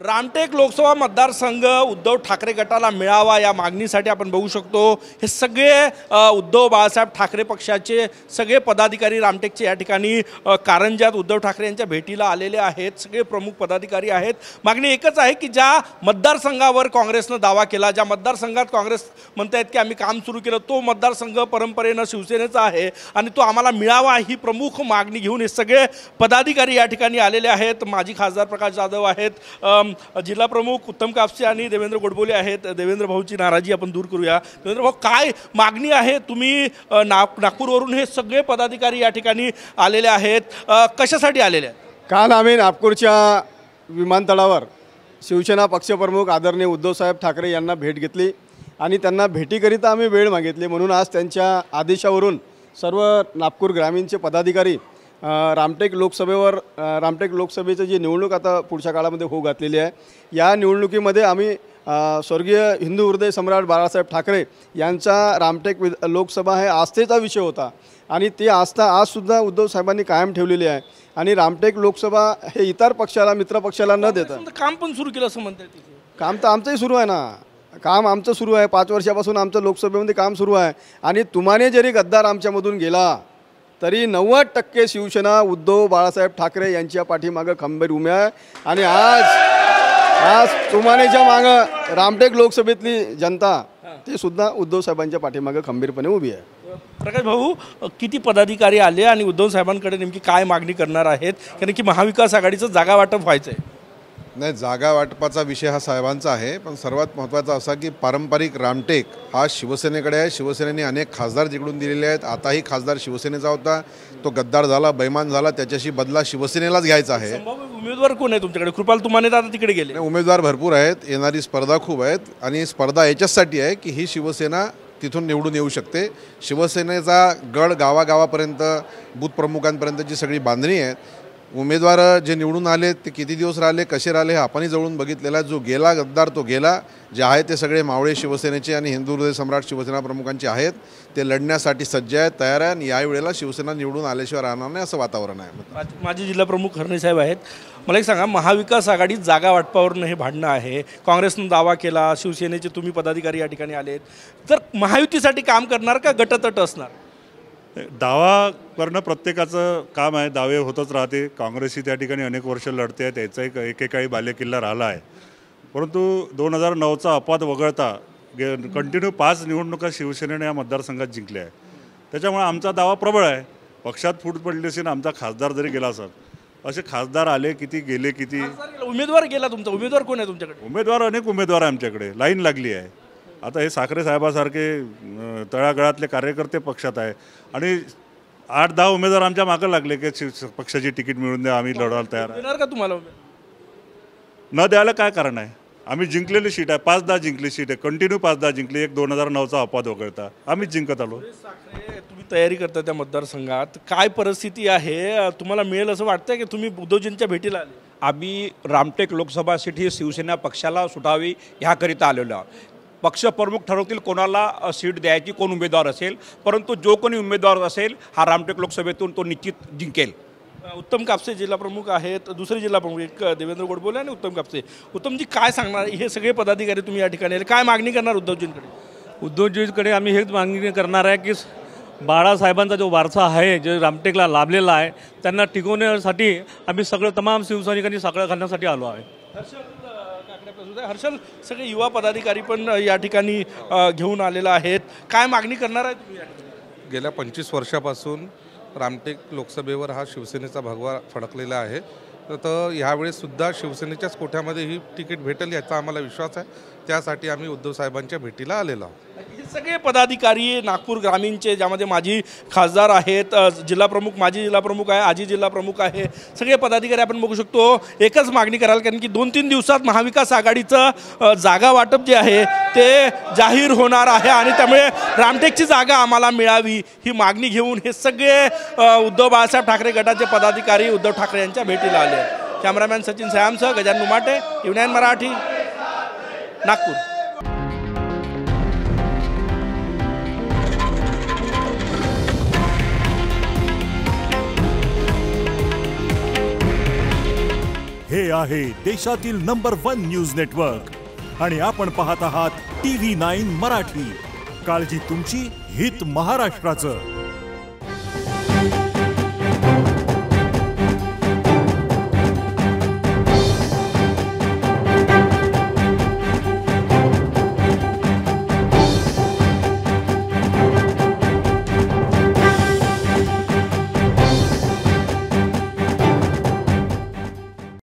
रामटेक लोकसभा मतदारसंघ उद्धव ठाकरे गटाला मिळावा या मागणीसाठी आपण बघू शकतो हे सगळे उद्धव बाळासाहेब ठाकरे पक्षाचे सगळे पदाधिकारी रामटेकचे या ठिकाणी कारंज्यात उद्धव ठाकरे यांच्या भेटीला आलेले आहेत। सगळे प्रमुख पदाधिकारी आहेत। मागणी एकच आहे की ज्या मतदारसंघावर काँग्रेसने दावा केला, ज्या मतदारसंघात काँग्रेस म्हणतात की आम्ही काम सुरू केलं, तो मतदारसंघ परंपरेने शिवसेनेचा आहे आणि तो आम्हाला मिळावा ही प्रमुख मागणी घेऊन हे सगळे पदाधिकारी या ठिकाणी आलेले आहेत। माजी खासदार प्रकाश जाधव आहेत, जिल्हा प्रमुख उत्तम कापसे आणि देवेंद्र गोडबोले आहेत। देवेंद्र भाऊची नाराजी आपण दूर करूया। देवेंद्र भाऊ, काय मागणी आहे? तुम्ही नागपूरवरून हे सगळे पदाधिकारी या ठिकाणी आलेले आहेत, कशासाठी आलेले आहेत? काल आम्ही नागपूरच्या विमानतळावर शिवसेना पक्षप्रमुख आदरणीय उद्धवसाहेब ठाकरे यांना भेट घेतली आणि त्यांना भेटीकरिता आम्ही वेळ मागितली, म्हणून आज त्यांच्या आदेशावरून सर्व नागपूर ग्रामीणचे पदाधिकारी रामटेक लोकसभेची जी निवडणूक आता पुढच्या काळामध्ये होऊ घातलेली आहे, या निवडणुकीमध्ये आम्ही स्वर्गीय हिंदू हृदय सम्राट बाळासाहेब ठाकरे यांचा रामटेक लोकसभा हे आस्थेचा विषय होता आणि ती आस्था आजसुद्धा उद्धव साहेबांनी कायम ठेवलेली आहे आणि रामटेक लोकसभा हे इतर पक्षाला मित्र पक्षाला न देता काम पण सुरू केलं असं म्हणतात। काम तर आमचंही सुरू आहे ना, काम आमचं सुरू आहे। 5 वर्षापासून आमचं लोकसभेमध्ये काम सुरू आहे आणि तुम्हाने जरी गद्दार आमच्यामधून गेला तरी 90% शिवसेना उद्धव बाळासाहेब ठाकरे यांच्या पाठीमागं खंबीर उभी आहे आणि आज तुमानेच्या मागं रामटेक लोकसभेतली जनता ती सुद्धा उद्धव साहेबांच्या पाठीमागं खंबीरपणे उभी आहे। प्रकाश भाऊ, किती पदाधिकारी आले आणि उद्धव साहेबांकडे नेमकी काय मागणी करणार आहेत? कारण की महाविकास आघाडीचं जागा वाटप व्हायचं आहे। नाही, जागा वाटपाचा विषय हा साहेबांचा आहे, पण सर्वात महत्त्वाचा असा की पारंपरिक रामटेक हा शिवसेनेकडे आहे। शिवसेनेने अनेक खासदार जिकडून दिलेले आहेत। आताही खासदार शिवसेनेचा होता, तो गद्दार झाला, बैमान झाला, त्याच्याशी बदला शिवसेनेलाच घ्यायचा आहे। उमेदवार कोण आहे तुमच्याकडे? कृपाल तुमाने आता तिकडे गेले। उमेदवार भरपूर आहेत, येणारी स्पर्धा खूप आहेत आणि स्पर्धा याच्यासाठी आहे की ही शिवसेना तिथून निवडून येऊ शकते। शिवसेनेचा गड गावागावापर्यंत बूथ प्रमुखांपर्यंतची सगळी बांधणी आहे। उमेदवार जे निवडून आले ते किती दिवस राहिले, कसे राहिले हे आपणही जवळून बघितलेला। जो गेला गद्दार तो गेला। जे आहे ते सगळे मावळे शिवसेनेचे आणि हिंदू हृदय सम्राट शिवसेना प्रमुखांचे आहेत, ते लढण्यासाठी सज्ज आहेत, तयार आहे आणि याही वेळेला शिवसेना निवडून आल्याशिवाय राहणार नाही असं वातावरण आहे। माजी जिल्हा प्रमुख हरणे साहेब आहेत, मला एक सांगा, महाविकास आघाडीत जागा वाटपावरून हे भांडणं आहे। काँग्रेसनं दावा केला, शिवसेनेचे तुम्ही पदाधिकारी या ठिकाणी आलेत, तर महायुतीसाठी काम करणार का गटतट असणार? दावा करणं प्रत्येकाचं काम आहे, दावे होतच राहते। काँग्रेसही त्या ठिकाणी अनेक वर्ष लढते आहे, त्याचा एक एकेकाळी बालेकिल्ला राहिला आहे, परंतु 2009चा अपवाद वगळता कंटिन्यू 5 निवडणुका शिवसेनेने या मतदारसंघात जिंकल्या आहे। त्याच्यामुळे आमचा दावा प्रबळ आहे। पक्षात फूट पडली असेल, आमचा खासदार जरी गेला असेल, असे खासदार आले किती, गेले किती। उमेदवार गेला तुमचा, उमेदवार कोण आहे तुमच्याकडे? उमेदवार अनेक उमेदवार आहे आमच्याकडे, लाईन लागली आहे। आता हे साखरे साहेबासारखे तळागाळातले कार्यकर्ते पक्षात आहे आणि 8-10 उमेदवार आमच्या मागं लागले की पक्षाची तिकीट मिळून द्या, आम्ही लढायला तयार आहे। देणार का तुम्हाला? न द्यायला काय कारण आहे? आम्ही जिंकलेली सीट आहे, 5-10 जिंकली सीट आहे, कंटिन्यू 5-10 जिंकली। एक 2009चा अपवाद वगळता आम्ही जिंकत आलो। तुम्ही तयारी करता त्या मतदारसंघात, काय परिस्थिती आहे? तुम्हाला मिळेल असं वाटतं की तुम्ही उद्धवजींच्या भेटीला आले? आम्ही रामटेक लोकसभा सीट ही शिवसेना पक्षाला सुटावी ह्याकरिता आलेलो आहोत। पक्षप्रमुख ठरवतील कोणाला सीट द्यायची, कोण उमेदवार असेल, परंतु जो कोणी उमेदवार असेल हा रामटेक लोकसभेतून तो निश्चित जिंकेल। उत्तम कापसे जिल्हा प्रमुख आहेत, दुसरे जिल्हा प्रमुख एक देवेंद्र गोडबोले आणि उत्तम कापसे। उत्तमजी, काय सांगणार? हे सगळे पदाधिकारी तुम्ही या ठिकाणी आले, काय मागणी करणार उद्धवजींकडे? उद्धवजींकडे आम्ही हेच मागणी करणार आहे की बाळासाहेबांचा जो वारसा आहे, जो रामटेकला लाभलेला आहे, त्यांना टिकवण्यासाठी आम्ही सगळं तमाम शिवसैनिकांनी सगळं करण्यासाठी आलो आहे। हर्षल, सगळे युवा पदाधिकारी पण या ठिकाणी घेऊन आलेला आहेत, काय मागणी करणार आहे तुम्ही? गेल्या 25 वर्षापासून रामटेक लोकसभेवर हा शिवसेनेचा भगवा फडकलेला आहे, तर ह्यावेळेस सुद्धा शिवसेनेच्याच कोठ्यामध्ये ही तिकीट भेटेल याचा आम्हाला विश्वास आहे। त्यासाठी आम्ही उद्धव साहेबांच्या भेटीला आलेलो आहोत। हे सगळे पदाधिकारी नागपूर ग्रामीणचे, ज्यामध्ये माजी खासदार आहेत, जिल्हा प्रमुख, माजी जिल्हा प्रमुख आहे, आजी जिल्हा प्रमुख आहे, सगळे पदाधिकारी आपण बघू शकतो एकच मागणी कराल, कारण की 2-3 दिवसात महाविकास आघाडीचं जागा वाटप जे आहे ते जाहीर होणार आहे आणि त्यामुळे रामटेकची जागा आम्हाला मिळावी ही मागणी घेऊन हे सगळे उद्धव बाळासाहेब ठाकरे गटाचे पदाधिकारी उद्धव ठाकरे यांच्या भेटीला आले। कॅमेरामॅन सचिन सयामसह गजानन उमाटे, युनियन मराठी, नागपूर। हे आहे देशातील नंबर 1 न्यूज नेटवर्क आणि आपण पाहत आहात TV9 मराठी. काळजी तुमची, हित महाराष्ट्राचं.